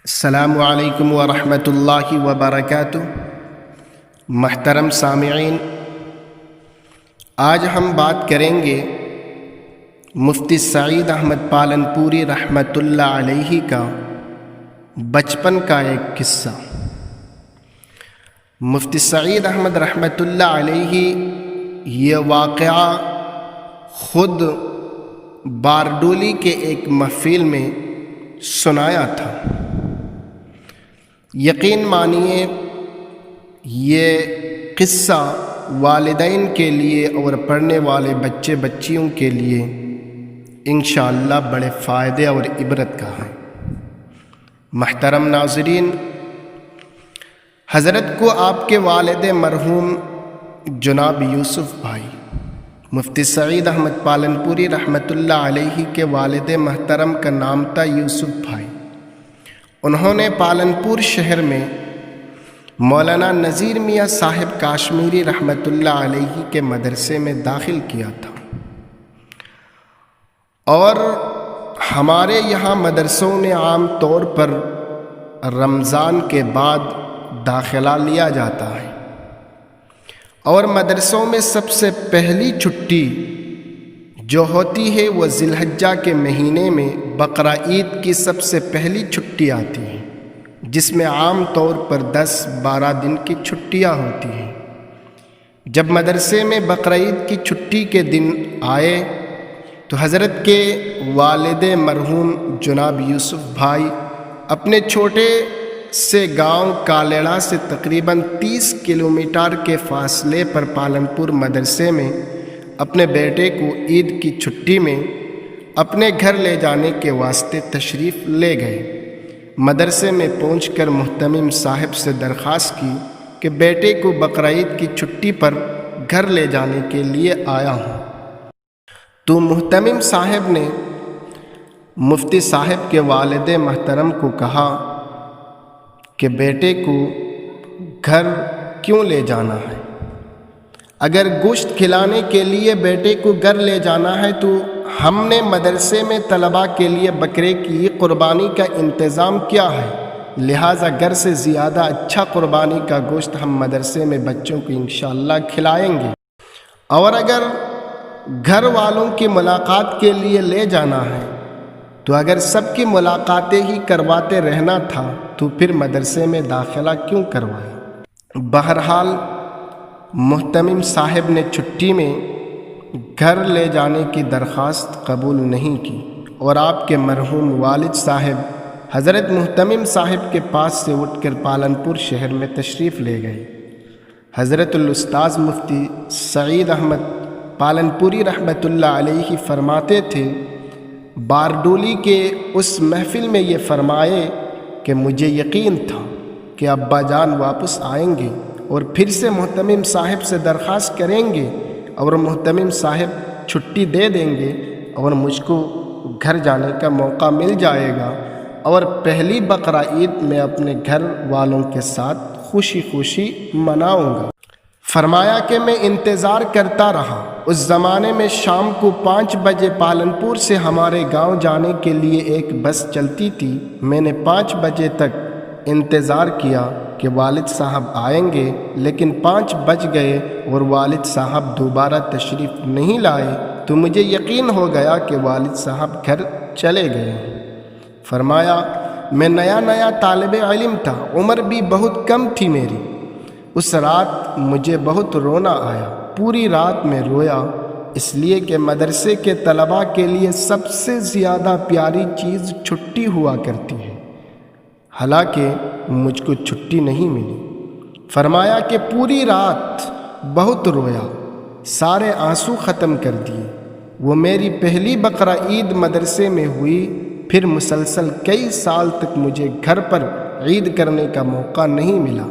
السلام علیکم ورحمۃ اللہ وبرکاتہ۔ محترم سامعین، آج ہم بات کریں گے مفتی سعید احمد پالنپوری رحمۃ اللہ علیہ کا بچپن کا ایک قصہ۔ مفتی سعید احمد رحمۃ اللہ علیہ یہ واقعہ خود باردولی کے ایک محفل میں سنایا تھا۔ یقین مانیے یہ قصہ والدین کے لیے اور پڑھنے والے بچے بچیوں کے لیے انشاءاللہ بڑے فائدے اور عبرت کا ہے۔ محترم ناظرین، حضرت کو آپ کے والد مرحوم جناب یوسف بھائی مفتی سعید احمد پالنپوری رحمۃ اللہ علیہ کے والد محترم کا نام تھا یوسف بھائی۔ انہوں نے پالنپور شہر میں مولانا نذیر میاں صاحب کاشمیری رحمۃ اللہ علیہ کے مدرسے میں داخل کیا تھا، اور ہمارے یہاں مدرسوں میں عام طور پر رمضان کے بعد داخلہ لیا جاتا ہے، اور مدرسوں میں سب سے پہلی چھٹی جو ہوتی ہے وہ ذی الحجہ کے مہینے میں بقرہ عید کی سب سے پہلی چھٹی آتی ہے، جس میں عام طور پر 10-12 دن کی چھٹیاں ہوتی ہیں۔ جب مدرسے میں بقرہ عید کی چھٹی کے دن آئے تو حضرت کے والد مرحوم جناب یوسف بھائی اپنے چھوٹے سے گاؤں کالیڑا سے تقریباً 30 کلومیٹر کے فاصلے پر پالنپور مدرسے میں اپنے بیٹے کو عید کی چھٹی میں اپنے گھر لے جانے کے واسطے تشریف لے گئے۔ مدرسے میں پہنچ کر محتمم صاحب سے درخواست کی کہ بیٹے کو بقرہ عید کی چھٹی پر گھر لے جانے کے لیے آیا ہوں، تو محتمم صاحب نے مفتی صاحب کے والد محترم کو کہا کہ بیٹے کو گھر کیوں لے جانا ہے؟ اگر گوشت کھلانے کے لیے بیٹے کو گھر لے جانا ہے تو ہم نے مدرسے میں طلباء کے لیے بکرے کی قربانی کا انتظام کیا ہے، لہٰذا گھر سے زیادہ اچھا قربانی کا گوشت ہم مدرسے میں بچوں کو انشاءاللہ کھلائیں گے۔ اور اگر گھر والوں کی ملاقات کے لیے لے جانا ہے تو اگر سب کی ملاقاتیں ہی کرواتے رہنا تھا تو پھر مدرسے میں داخلہ کیوں کروائیں؟ بہرحال محتمم صاحب نے چھٹی میں گھر لے جانے کی درخواست قبول نہیں کی، اور آپ کے مرحوم والد صاحب حضرت محتمم صاحب کے پاس سے اٹھ کر پالنپور شہر میں تشریف لے گئے۔ حضرت الاستاذ مفتی سعید احمد پالنپوری رحمۃ اللہ علیہ فرماتے تھے، باردولی کے اس محفل میں یہ فرمائے کہ مجھے یقین تھا کہ ابا جان واپس آئیں گے اور پھر سے محتمم صاحب سے درخواست کریں گے اور محتمم صاحب چھٹی دے دیں گے اور مجھ کو گھر جانے کا موقع مل جائے گا، اور پہلی بقرہ عید میں اپنے گھر والوں کے ساتھ خوشی خوشی مناؤں گا۔ فرمایا کہ میں انتظار کرتا رہا۔ اس زمانے میں شام کو 5 بجے پالنپور سے ہمارے گاؤں جانے کے لیے ایک بس چلتی تھی۔ میں نے 5 بجے تک انتظار کیا کہ والد صاحب آئیں گے، لیکن 5 بج گئے اور والد صاحب دوبارہ تشریف نہیں لائے تو مجھے یقین ہو گیا کہ والد صاحب گھر چلے گئے۔ فرمایا میں نیا طالب علم تھا، عمر بھی بہت کم تھی میری۔ اس رات مجھے بہت رونا آیا، پوری رات میں رویا، اس لیے کہ مدرسے کے طلباء کے لیے سب سے زیادہ پیاری چیز چھٹی ہوا کرتی ہے، حالانکہ مجھ کو چھٹی نہیں ملی۔ فرمایا کہ پوری رات بہت رویا، سارے آنسو ختم کر دیے۔ وہ میری پہلی بقرہ عید مدرسے میں ہوئی، پھر مسلسل کئی سال تک مجھے گھر پر عید کرنے کا موقع نہیں ملا۔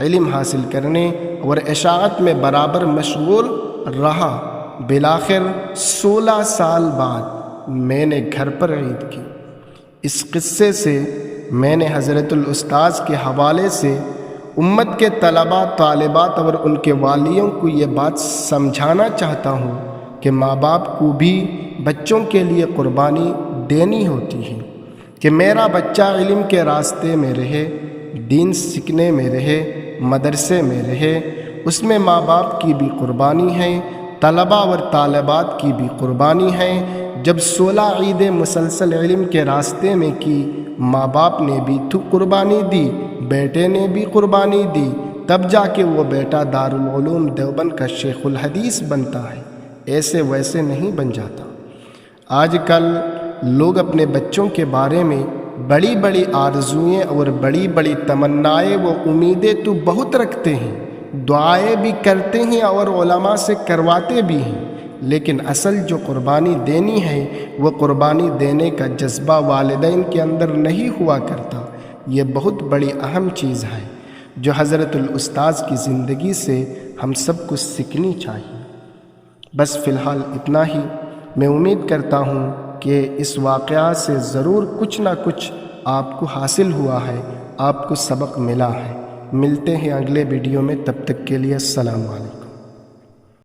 علم حاصل کرنے اور اشاعت میں برابر مشغول رہا۔ بالآخر 16 سال بعد میں نے گھر پر عید کی۔ اس قصے سے میں نے حضرت الاستاذ کے حوالے سے امت کے طلباء طالبات اور ان کے والیوں کو یہ بات سمجھانا چاہتا ہوں کہ ماں باپ کو بھی بچوں کے لیے قربانی دینی ہوتی ہے۔ کہ میرا بچہ علم کے راستے میں رہے، دین سیکھنے میں رہے، مدرسے میں رہے، اس میں ماں باپ کی بھی قربانی ہے، طلباء اور طالبات کی بھی قربانی ہے۔ جب 16 عیدیں مسلسل علم کے راستے میں کی، ماں باپ نے بھی تو قربانی دی، بیٹے نے بھی قربانی دی، تب جا کے وہ بیٹا دارالعلوم دیوبند کا شیخ الحدیث بنتا ہے، ایسے ویسے نہیں بن جاتا۔ آج کل لوگ اپنے بچوں کے بارے میں بڑی بڑی آرزوئیں اور بڑی بڑی تمنائیں و امیدیں تو بہت رکھتے ہیں، دعائیں بھی کرتے ہیں اور علماء سے کرواتے بھی ہیں، لیکن اصل جو قربانی دینی ہے وہ قربانی دینے کا جذبہ والدین کے اندر نہیں ہوا کرتا۔ یہ بہت بڑی اہم چیز ہے جو حضرت الاستاذ کی زندگی سے ہم سب کو سیکھنی چاہیے۔ بس فی الحال اتنا ہی۔ میں امید کرتا ہوں کہ اس واقعہ سے ضرور کچھ نہ کچھ آپ کو حاصل ہوا ہے، آپ کو سبق ملا ہے۔ ملتے ہیں اگلے ویڈیو میں، تب تک کے لیے السلام علیکم۔